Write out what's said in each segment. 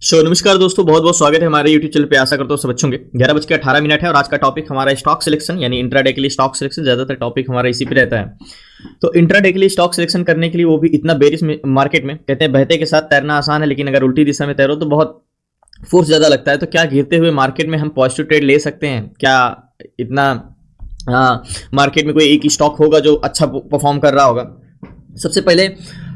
नमस्कार दोस्तों, बहुत बहुत स्वागत है हमारे YouTube चैनल पे। आशा करता हूँ सब अच्छे होंगे। 11:18 है और आज का टॉपिक हमारा स्टॉक सिलेक्शन यानी इंट्राडे के लिए स्टॉक सिलेक्शन। ज्यादातर टॉपिक हमारा इसी पे रहता है। तो इंट्राडे के लिए स्टॉक सिलेक्शन करने के लिए, वो भी इतना बेरिश मार्केट में, कहते हैं बहते के साथ तैरना आसान है, लेकिन अगर उल्टी दिशा में तैरो तो बहुत फोर्स ज्यादा लगता है। तो क्या गिरते हुए मार्केट में हम पॉजिटिव ट्रेड ले सकते हैं? क्या इतना मार्केट में कोई एक स्टॉक होगा जो अच्छा परफॉर्म कर रहा होगा? सबसे पहले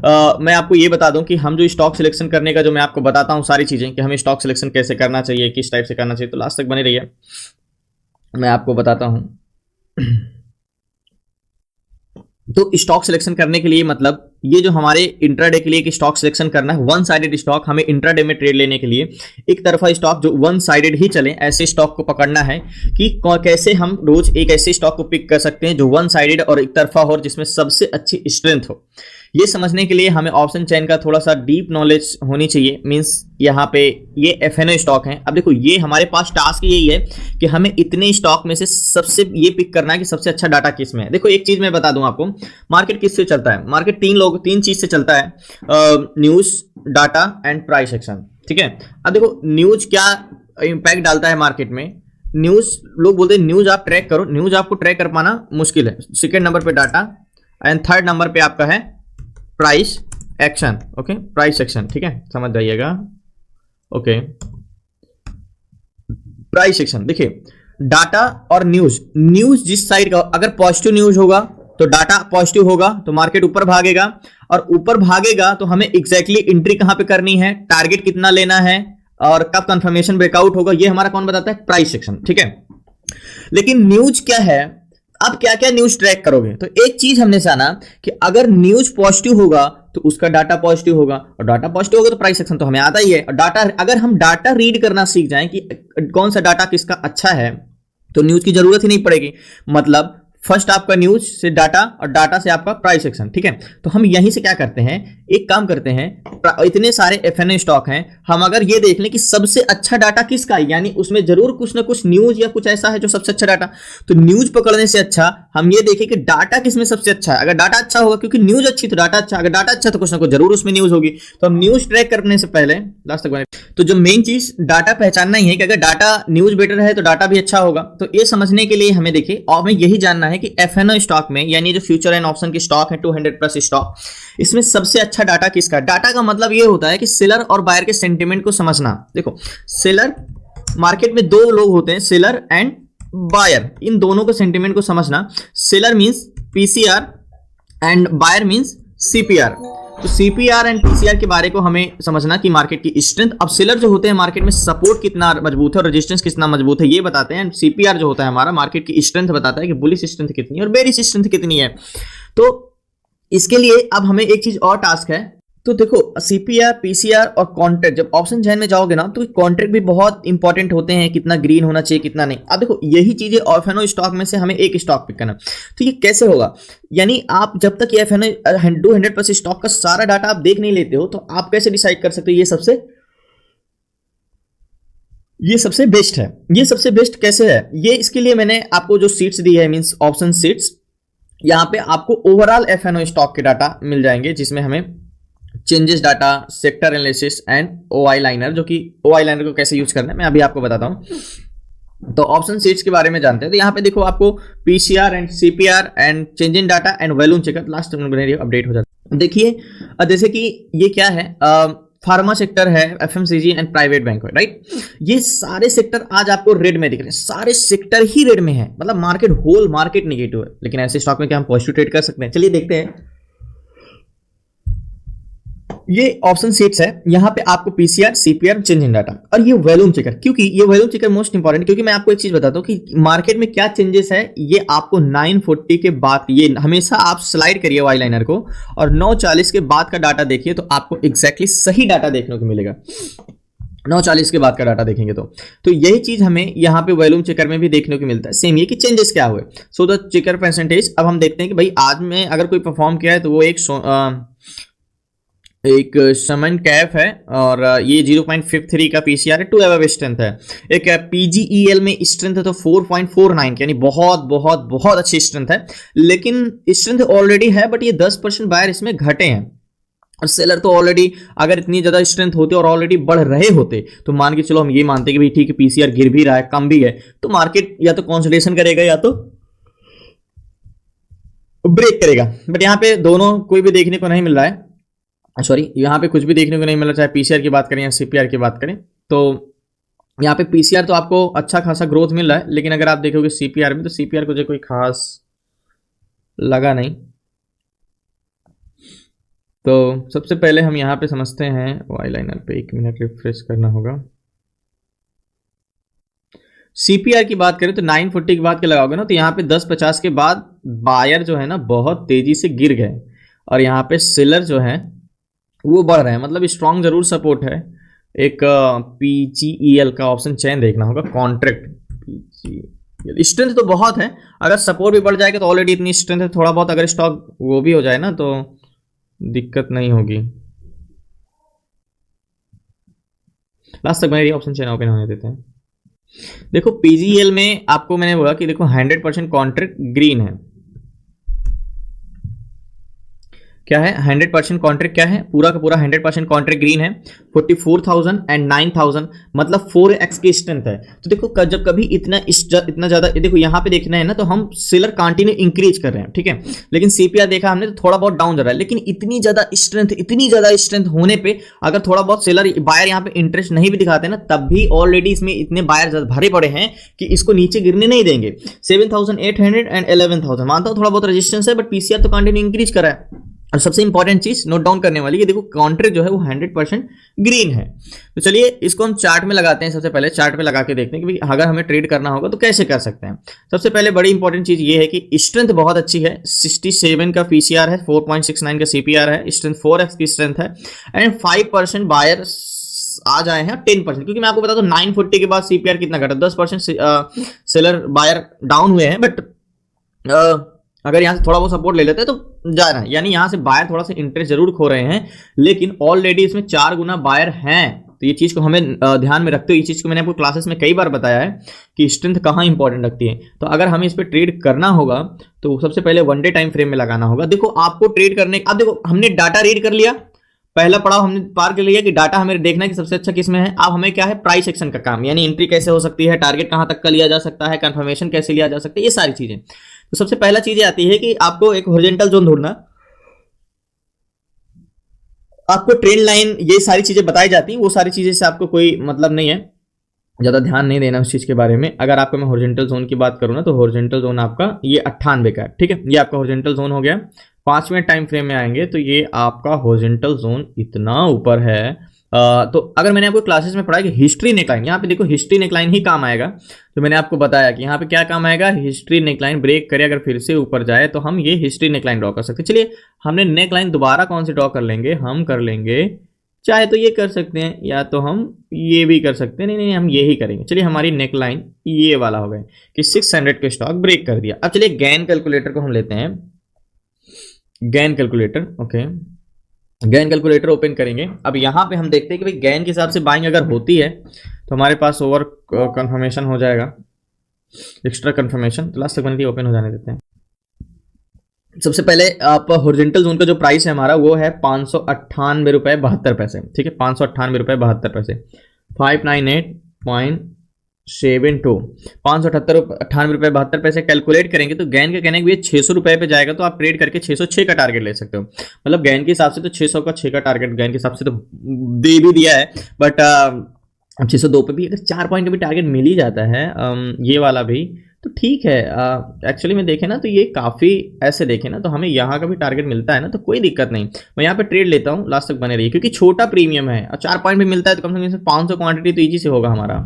मैं आपको ये बता दूं कि हम जो स्टॉक सिलेक्शन करने का जो मैं आपको बताता हूं सारी चीजें, कि हमें स्टॉक सिलेक्शन कैसे करना चाहिए, किस टाइप से करना चाहिए, तो लास्ट तक बने रहिए, मैं आपको बताता हूं। तो स्टॉक सिलेक्शन करने के लिए मतलब ये जो हमारे इंट्राडे के लिए एक स्टॉक सिलेक्शन करना है, वन साइडेड स्टॉक, हमें इंट्राडे में ट्रेड लेने के लिए एक तरफा स्टॉक जो वन साइडेड ही चले, ऐसे स्टॉक को पकड़ना है कि कैसे हम रोज एक ऐसे स्टॉक को पिक कर सकते हैं जो वन साइडेड और एक तरफा हो, जिसमें सबसे अच्छी स्ट्रेंथ हो। ये समझने के लिए हमें ऑप्शन चेन का थोड़ा सा डीप नॉलेज होनी चाहिए। मींस यहाँ पे ये एफएनओ स्टॉक है। अब देखो, ये हमारे पास टास्क यही है कि हमें इतने स्टॉक में से सबसे ये पिक करना है कि सबसे अच्छा डाटा किस में है। देखो, एक चीज मैं बता दूं आपको, मार्केट किससे चलता है? मार्केट तीन चीज से चलता है, news, data and price action. ठीक है। अब देखो, न्यूज क्या इंपैक्ट डालता है मार्केट में? न्यूज, लोग बोलते हैं न्यूज आप ट्रैक करो, न्यूज आपको ट्रैक कर पाना मुश्किल है। सेकेंड नंबर पे डाटा एंड थर्ड नंबर पे आपका है price action. Okay, price action, ठीक है, समझ जाइएगा। Okay, price action. देखिए, डाटा और न्यूज जिस साइड का, अगर पॉजिटिव न्यूज होगा तो डाटा पॉजिटिव होगा तो मार्केट ऊपर भागेगा, और ऊपर भागेगा तो हमें एग्जैक्टली एंट्री कहां पे करनी है, टारगेट कितना लेना है और कब कंफर्मेशन ब्रेकआउट होगा, ये हमारा कौन बताता है? Price section. ठीक है। लेकिन न्यूज क्या है? अब क्या क्या न्यूज ट्रैक करोगे? तो एक चीज हमने जाना कि अगर न्यूज पॉजिटिव होगा तो उसका डाटा पॉजिटिव होगा, और डाटा पॉजिटिव होगा तो प्राइस सेक्शन तो हमें आता ही है। और डाटा, अगर हम डाटा रीड करना सीख जाएं कि कौन सा डाटा किसका अच्छा है, तो न्यूज की जरूरत ही नहीं पड़ेगी। मतलब फर्स्ट आपका न्यूज से डाटा और डाटा से आपका प्राइस सेक्शन। ठीक है। तो हम यहीं से क्या करते हैं, एक काम करते हैं, इतने सारे एफएनओ स्टॉक हैं, हम अगर ये देख लें कि सबसे अच्छा डाटा किसका है, यानी उसमें जरूर कुछ ना कुछ न्यूज या कुछ ऐसा है जो सबसे अच्छा डाटा, तो न्यूज पकड़ने से अच्छा हम ये देखें कि डाटा किसमें सबसे अच्छा है। अगर डाटा अच्छा होगा, क्योंकि न्यूज अच्छी तो डाटा अच्छा, अगर डाटा अच्छा तो कुछ ना कुछ जरूर उसमें न्यूज होगी। तो हम न्यूज ट्रैक करने से पहले लास्ट तक बने, तो जो मेन चीज डाटा पहचानना ही है कि अगर डाटा न्यूज बेटर है तो डाटा भी अच्छा होगा। तो ये समझने के लिए हमें देखिए, और हमें यही जानना है कि एफएनओ स्टॉक में, यानी जो फ्यूचर एंड ऑप्शन की स्टॉक है 200+ स्टॉक, इसमें सबसे अच्छा डाटा किसका? डाटा का मतलब ये होता है कि सेलर और बायर के सेंटिमेंट को समझना। देखो, सेलर, मार्केट में दो लोग होते हैं, सेलर एंड बायर, इन दोनों के सेंटिमेंट को समझना। Seller means PCR and buyer means CPR. तो सीपीआर एंड पीसीआर के बारे को हमें समझना कि मार्केट की स्ट्रेंथ। अब सेलर जो होते हैं मार्केट में सपोर्ट कितना मजबूत है और रेजिस्टेंस कितना मजबूत है ये बताते हैं, एंड सीपीआर जो होता है हमारा मार्केट की स्ट्रेंथ बताता है कि बुलिश स्ट्रेंथ कितनी है और बेरिश स्ट्रेंथ कितनी है। तो इसके लिए अब हमें एक चीज और टास्क है। तो देखो, सीपीआर, पीसीआर और कॉन्ट्रैक्ट, जब ऑप्शन चेन में जाओगे ना तो कॉन्ट्रैक्ट भी बहुत इंपॉर्टेंट होते हैं, कितना ग्रीन होना चाहिए कितना नहीं। अब देखो, यही चीजें एफएनओ स्टॉक में से हमें एक स्टॉक पिक करना। तो ये कैसे होगा? यानी आप जब तक ये एफएनओ 200+ स्टॉक का सारा डाटा आप देख नहीं लेते हो, तो आप कैसे डिसाइड कर सकते हो ये सबसे बेस्ट है? ये सबसे बेस्ट कैसे है? ये इसके लिए मैंने आपको जो सीट्स दी है, मींस ऑप्शन सीट्स, यहां पे आपको ओवरऑल एफएनओ स्टॉक के डाटा मिल जाएंगे, जिसमें हमें changes data, sector analysis and OI liner, जो कि ओआई लाइनर को कैसे यूज करना है मैं अभी आपको बताता हूं। तो ऑप्शन सीट्स के बारे में जानते हैं। तो यहाँ पे देखो, आपको PCR and CPR and change in data and volume checker last update हो जाता है। देखिए, जैसे कि ये क्या है, फार्मा सेक्टर है, एफएमसीजी एंड प्राइवेट बैंक है, राइट। ये सारे सेक्टर आज आपको रेड में दिख रहे हैं, सारे सेक्टर ही रेड में है, मतलब मार्केट, होल मार्केट नेगेटिव है। लेकिन ऐसे स्टॉक में क्या हम पॉजिटिव ट्रेड कर सकते हैं? चलिए देखते हैं। ये ऑप्शन सीट्स है, यहां पे आपको PCR, CPR, change in data, और ये वॉल्यूम चेकर। क्योंकि ये वॉल्यूम चेकर मोस्ट इंपॉर्टेंट, क्योंकि मैं आपको एक चीज बताता हूं कि मार्केट में क्या चेंजेस है, ये आपको 940 के बाद, ये हमेशा आप स्लाइड करिए वाई लाइनर को, और 940 के बाद का डाटा देखिए, तो आपको एग्जैक्टली सही डाटा देखने को मिलेगा। 940 के बाद का डाटा देखेंगे तो यही चीज हमें यहाँ पे वॉल्यूम चेकर में भी देखने को मिलता है। सेम ये कि चेंजेस क्या हुए, सो द चेकर परसेंटेज। अब हम देखते हैं कि भाई आज में अगर कोई परफॉर्म किया है तो वो एक समन कैफ है, और ये 0.53 का पीसीआर है, 2 अबव स्ट्रेंथ है। एक पीजीईएल में स्ट्रेंथ है तो 4.49, यानी बहुत बहुत बहुत अच्छी स्ट्रेंथ है। लेकिन स्ट्रेंथ ऑलरेडी है, बट ये 10% बायर इसमें घटे हैं। और सेलर तो ऑलरेडी अगर इतनी ज्यादा स्ट्रेंथ होते और ऑलरेडी बढ़ रहे होते तो मान के चलो हम ये मानते कि भाई ठीक है पीसीआर गिर भी रहा है, कम भी है, तो मार्केट या तो कंसोलिडेशन करेगा या तो ब्रेक करेगा। बट यहाँ पे दोनों कोई भी देखने को नहीं मिल रहा है, सॉरी यहाँ पे कुछ भी देखने को नहीं मिल रहा, चाहे पीसीआर की बात करें या सीपीआर की बात करें। तो यहाँ पे पीसीआर तो आपको अच्छा खासा ग्रोथ मिल रहा है, लेकिन अगर आप देखोगे सीपीआर में तो सीपीआर को जो कोई खास लगा नहीं। तो सबसे पहले हम यहाँ पे समझते हैं वाई लाइनर पे, 1 मिनट रिफ्रेश करना होगा। सीपीआर की बात करें तो 940 के बाद के लगाओगे ना, तो यहाँ पे 1050 के बाद बायर जो है ना बहुत तेजी से गिर गए और यहाँ पे सेलर जो है वो बढ़ रहे हैं, मतलब स्ट्रॉन्ग जरूर सपोर्ट है। एक पीजीईएल का ऑप्शन चेन देखना होगा, कॉन्ट्रैक्ट पीजीईएल स्ट्रेंथ तो बहुत है, अगर सपोर्ट भी बढ़ जाएगा तो ऑलरेडी इतनी स्ट्रेंथ है, थोड़ा बहुत अगर स्टॉक वो भी हो जाए ना तो दिक्कत नहीं होगी। लास्ट तक मेरे ऑप्शन चेन ओपन होने देते हैं। देखो पीजीएल में आपको मैंने बोला कि देखो 100% कॉन्ट्रैक्ट ग्रीन है, क्या है 100% कॉन्ट्रैक्ट, क्या है पूरा का पूरा 100% कॉन्ट्रैक्ट ग्रीन है। 44,000 एंड 9,000 मतलब 4x की स्ट्रेंथ है। तो देखो जब कभी इतना ज्यादा, देखो यहाँ पे देखना है ना तो हम सेलर कंटिन्यू इंक्रीज कर रहे हैं, ठीक है, लेकिन सीपीआर देखा हमने तो थोड़ा बहुत डाउन जा रहा है, लेकिन इतनी ज्यादा स्ट्रेंथ होने पे अगर थोड़ा बहुत सेलर बायर यहाँ पे इंटरेस्ट नहीं भी दिखाते ना, तब भी ऑलरेडी इसमें इतने बायर भरे पड़े हैं कि इसको नीचे गिरने नहीं देंगे। 7,800 एंड 11,000 मानता हूँ थोड़ा बहुत रेजिस्टेंस है, बट पीसीआर तो कंटिन्यू इंक्रीज कर रहा है। और सबसे इंपॉर्टेंट चीज नोट डाउन करने वाली, ये देखो कॉन्ट्रैक्ट जो है वो 100% ग्रीन है। तो चलिए इसको हम चार्ट में लगाते हैं। सबसे पहले चार्ट में लगा के देखते हैं कि भाई अगर हमें ट्रेड करना होगा तो कैसे कर सकते हैं। सबसे पहले बड़ी इंपॉर्टेंट चीज ये है कि स्ट्रेंथ बहुत अच्छी है, 67 का पीसीआर है, 4.69 का सीपीआर है, स्ट्रेंथ 4x की स्ट्रेंथ है एंड 5% बायर आ जाए हैं 10%, क्योंकि मैं आपको बता दूं 940 के बाद सीपीआर कितना घटा, 10% सेलर बायर डाउन हुए हैं, बट अगर यहाँ से थोड़ा बहुत सपोर्ट ले लेते हैं तो जा रहा है, यानी यहाँ से बायर थोड़ा सा इंटरेस्ट जरूर खो रहे हैं, लेकिन ऑलरेडी इसमें 4 गुना बायर हैं। तो ये चीज को हमें ध्यान में रखते हुए, ये चीज को मैंने आपको क्लासेस में कई बार बताया है कि स्ट्रेंथ कहाँ इंपॉर्टेंट रखती है। तो अगर हमें इस पर ट्रेड करना होगा तो सबसे पहले 1 डे टाइम फ्रेम में लगाना होगा। देखो आपको ट्रेड करने, अब देखो हमने डाटा रीड कर लिया, पहला पड़ाव हमने पार कर लिया कि डाटा हमें देखना है कि सबसे अच्छा किस में है। अब हमें क्या है, प्राइस एक्शन का काम, यानी एंट्री कैसे हो सकती है, टारगेट कहां तक का लिया जा सकता है, कंफर्मेशन कैसे लिया जा सकता है, ये सारी चीजें। तो सबसे पहला चीज आती है कि आपको एक हॉरिजॉन्टल जोन ढूंढना, आपको ट्रेंड लाइन, ये सारी चीजें बताई जाती हैं, वो सारी चीजें से आपको कोई मतलब नहीं है, ज्यादा ध्यान नहीं देना उस चीज के बारे में। अगर आपको मैं हॉरिजॉन्टल जोन की बात करूं ना तो हॉरिजॉन्टल जोन आपका ये 98 का है, ठीक है, ये आपका हॉरिजॉन्टल जोन हो गया। 5 मिनट टाइम फ्रेम में आएंगे तो ये आपका हॉरिजॉन्टल जोन इतना ऊपर है। तो अगर मैंने आपको क्लासेस में पढ़ा कि हिस्ट्री नेकलाइन, यहाँ पे देखो हिस्ट्री नेकलाइन ही काम आएगा। तो मैंने आपको बताया कि यहाँ पे क्या काम आएगा, हिस्ट्री नेकलाइन ब्रेक करे अगर फिर से ऊपर जाए तो हम ये हिस्ट्री नेकलाइन ड्रॉ कर सकते हैं। चलिए हमने नेकलाइन दोबारा कौन सी ड्रॉ कर लेंगे, हम कर लेंगे, चाहे तो ये कर सकते हैं या तो हम ये भी कर सकते हैं, नहीं हम ये ही करेंगे। चलिए हमारी नेकलाइन ये वाला हो गया कि 600 के स्टॉक ब्रेक कर दिया। अब चलिए गैन कैलकुलेटर को हम लेते हैं, gain calculator, okay, gain calculator open करेंगे। अब यहाँ पे हम देखते हैं कि भाई गैन के हिसाब से बाइंग अगर होती है तो हमारे पास ओवर कंफर्मेशन हो जाएगा, एक्स्ट्रा कंफर्मेशन। तो लास्ट तक बनी ओपन हो जाने देते हैं। सबसे पहले आप हॉरिजॉन्टल जोन का जो प्राइस है हमारा वो है 598 रुपये 72 पैसे, ठीक है, 598 रुपये 72 पैसे, 598.72, 598 रुपये 72 पैसे कैलकुलेट करेंगे तो गैन का कहने के 600 रुपये पे जाएगा, तो आप ट्रेड करके 606 का टारगेट ले सकते हो। मतलब गैन के हिसाब से तो 600 का 6 का टारगेट गैन के हिसाब से तो दे भी दिया है, बट 602 पे भी अगर 4 पॉइंट का भी टारगेट मिल ही जाता है, ये वाला भी, तो ठीक है। एक्चुअली में देखें ना तो ये काफ़ी ऐसे देखें ना तो हमें यहाँ का भी टारगेट मिलता है ना तो कोई दिक्कत नहीं, मैं यहाँ पे ट्रेड लेता हूँ, लास्ट तक बने रही, क्योंकि छोटा प्रीमियम है और 4 पॉइंट भी मिलता है तो कम से कम 500 क्वांटिटी तो ईजी से होगा हमारा।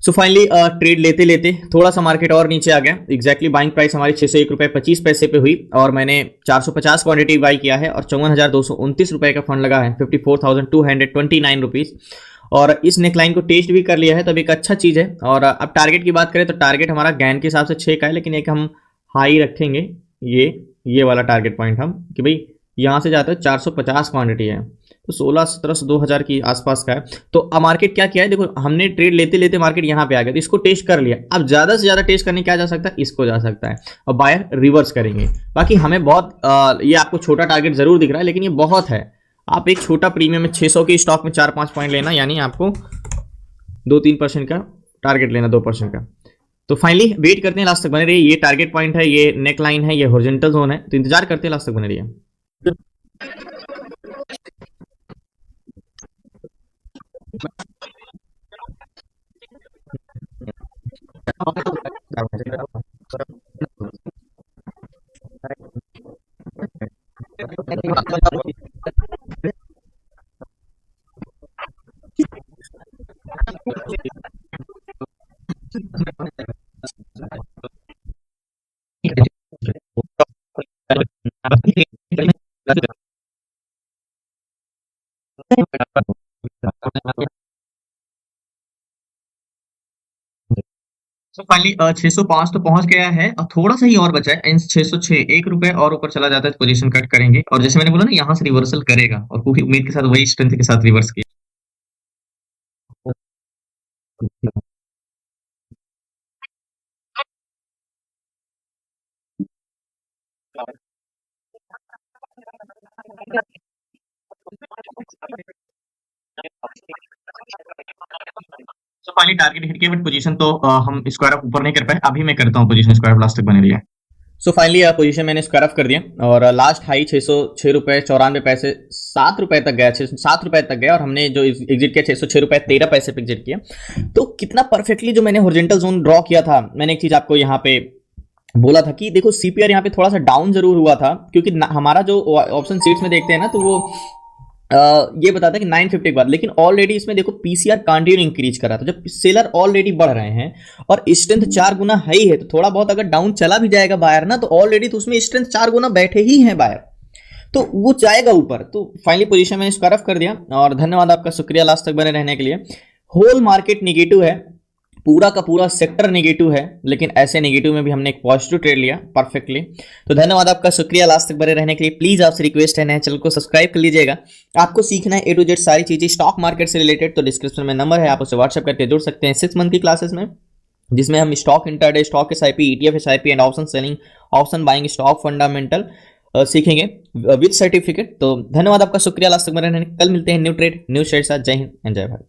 सो फाइनली ट्रेड लेते लेते थोड़ा सा मार्केट और नीचे आ गया। एग्जैक्टली बाइंग प्राइस हमारी 601 रुपये 25 पैसे पे हुई और मैंने 450 क्वांटिटी बाई किया है और 54,229 रुपये का फंड लगा है, 54,229 रुपीज़, और इस नेकलाइन को टेस्ट भी कर लिया है, तो एक अच्छा चीज़ है। और अब टारगेट की बात करें तो टारगेट हमारा गैन के हिसाब से 6 का है, लेकिन एक हम हाई रखेंगे, ये वाला टारगेट पॉइंट हम कि भाई यहाँ से जाते हैं 450 क्वांटिटी है तो 1600-1700 2000 की आसपास का है। तो मार्केट क्या किया है, देखो हमने ट्रेड लेते लेते मार्केट यहाँ पे आ गया, तो इसको टेस्ट कर लिया। अब ज्यादा से ज्यादा टेस्ट करने क्या जा सकता है, इसको जा सकता है, और बायर रिवर्स करेंगे। बाकी हमें बहुत ये आपको छोटा टारगेट जरूर दिख रहा है, लेकिन ये बहुत है। आप एक छोटा प्रीमियम में 600 के स्टॉक में 4-5 पॉइंट लेना, यानी आपको 2-3% का टारगेट लेना, 2% का। तो फाइनली वेट करते हैं, लास्ट तक बने रहिए। ये टारगेट पॉइंट है, ये नेक लाइन है, ये हॉरिजॉन्टल जोन है, तो इंतजार करते हैं, लास्ट तक बने रहिए। सो फाइनली 605 तो पहुंच गया है, और थोड़ा सा ही और बचा है। 606, 1 रुपए और ऊपर चला जाता है तो पोजीशन कट करेंगे, और जैसे मैंने बोला ना, यहाँ से रिवर्सल करेगा, और पूरी उम्मीद के साथ वही स्ट्रेंथ के साथ रिवर्स किया। सो फाइनली टारगेट हिट किया, बट पोजीशन तो हम स्क्वायर ऑफ ऊपर नहीं कर पाए। अभी मैं करता हूँ पोजीशन स्क्वायर ऑफ, लास्ट तक बने रही है। सो फाइनली पोजीशन मैंने स्क्वायर ऑफ कर दिया, और लास्ट हाई 606 रुपए 94 पैसे, 7 रुपए तक गया, 7 रुपए तक गया, और हमने जो एग्जिट किया 606 रुपए 13 पैसे पे एग्जिट किया। तो कितना परफेक्टली जो मैंने हॉरिजॉन्टल जोन ड्रॉ किया था, मैंने एक चीज आपको यहाँ पे बोला था कि देखो सीपीआर यहाँ पे थोड़ा सा डाउन जरूर हुआ था, क्योंकि हमारा जो ऑप्शन सीट्स में देखते हैं ना, तो वो ये बताता है कि 950 के बाद, लेकिन ऑलरेडी इसमें देखो पीसीआर कंटिन्यू इंक्रीज कर रहा था, जब सेलर ऑलरेडी बढ़ रहे हैं और स्ट्रेंथ 4 गुना हाई है, तो थोड़ा बहुत अगर डाउन चला भी जाएगा बायर ना, तो ऑलरेडी तो उसमें स्ट्रेंथ 4 गुना बैठे ही है बायर, तो वो जाएगा ऊपर। तो फाइनली पोजीशन मैंने स्क्वायर ऑफ कर दिया, और धन्यवाद आपका, शुक्रिया लास्ट तक बने रहने के लिए। होल मार्केट निगेटिव है, पूरा का पूरा सेक्टर नेगेटिव है, लेकिन ऐसे नेगेटिव में भी हमने एक पॉजिटिव ट्रेड लिया परफेक्टली। तो धन्यवाद आपका, शुक्रिया लास्ट तक बने रहने के लिए। प्लीज आपसे रिक्वेस्ट है, नए चैनल को सब्सक्राइब कर लीजिएगा। आपको सीखना है A to Z सारी चीजें स्टॉक मार्केट से रिलेटेड, तो डिस्क्रिप्शन में नंबर है, आप उसे व्हाट्सएप करके जुड़ सकते हैं 6 मंथ की क्लासेस में, जिसमें हम stock intraday, stock SIP, ETF SIP and option selling, option buying, stock fundamental सीखेंगे विद सर्टिफिकेट। तो धन्यवाद आपका, शुक्रिया लास्ट तक बने रहने। कल मिलते हैं न्यू ट्रेड न्यू शेयर साथ। जय हिंद एंड जय भारत।